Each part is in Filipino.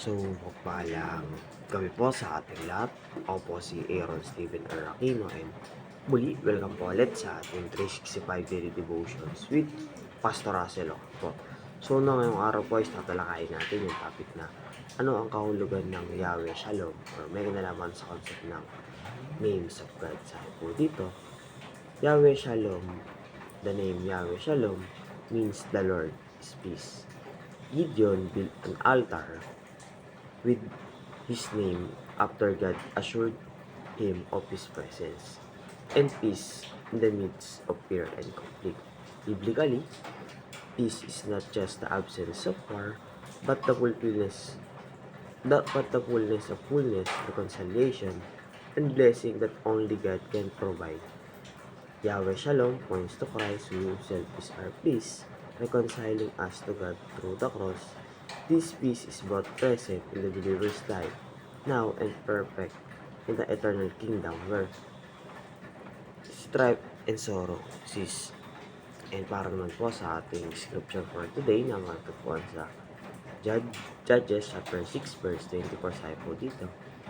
So, magpalang gabi po sa ating lahat. Ako po si Aaron Steven R. Aquino and muli, welcome po ulit sa ating 365 Daily Devotions with Pastor Russell po. So, ngayong araw po is tatalakayin natin yung topic na ano ang kahulugan ng Yahweh Shalom or may kinalaman sa concept ng names of God. Sabi po dito, Yahweh Shalom, the name Yahweh Shalom means the Lord is peace. Gideon built an altar with his name after God assured him of his presence and peace in the midst of fear and conflict. Biblically, peace is not just the absence of war, but the fullness of fullness, reconciliation, and blessing that only God can provide. Yahweh Shalom points to Christ who himself is our peace, reconciling us to God through the cross. This peace is both present in the believer's life, now and perfect in the eternal kingdom where strife and sorrow cease. And para naman po sa ating scripture for today na matagpuan sa Judges chapter 6 verse 24 sabi po dito.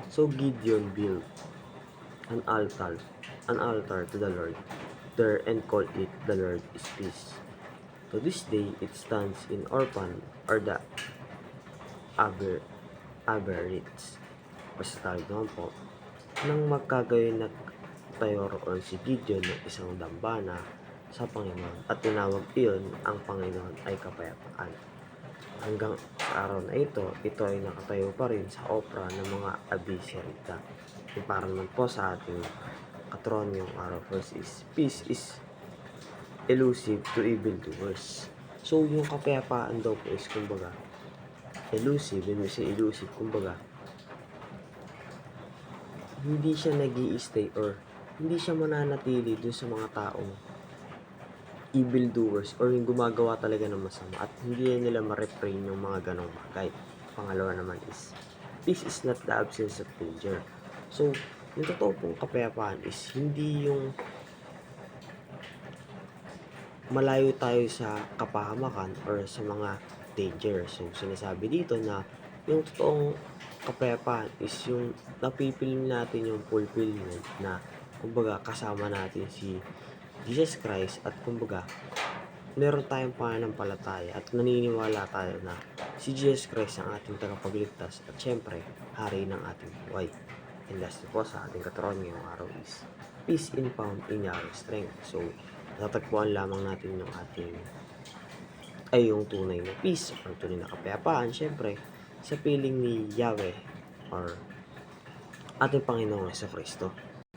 So Gideon built an altar, an altar to the Lord there and called it the Lord is Peace. To this day, it stands in Orpan or the Aberites. Basta tawag naman po, nang magkagayon nagtayo roon si Gideon ng isang dambana sa Panginoon at tinawag iyon ang Panginoon ay kapayapaan. Hanggang sa araw na ito ay nakatayo pa rin sa opera ng mga Abiserita. Yung para naman po sa ating katron yung araw first is, peace is elusive to evildoers. So, yung kapayapaan daw po is, kumbaga, elusive, when we say elusive, kumbaga, hindi siya nag-i-stay or hindi siya mananatili dun sa mga taong evildoers or yung gumagawa talaga ng masama at hindi nila ma-refrain yung mga ganong bagay. Pangalawa naman is, peace is not the absence of danger. So, yung totoo pong kapayapaan is hindi yung malayo tayo sa kapahamakan or sa mga danger. So, sinasabi dito na yung totoong kapayapaan is yung napipiling natin yung fulfillment na kumbaga kasama natin si Jesus Christ at kumbaga meron tayong pananampalataya at naniniwala tayo na si Jesus Christ ang ating tagapagligtas at syempre, hari ng ating buhay. And last po sa ating katroon ngayong araw is peace in found in your strength. So, natatagpuan lamang natin yung ating yung tunay na peace or tunay na kapayapaan, syempre, sa piling ni Yahweh or ating Panginoong Kristo.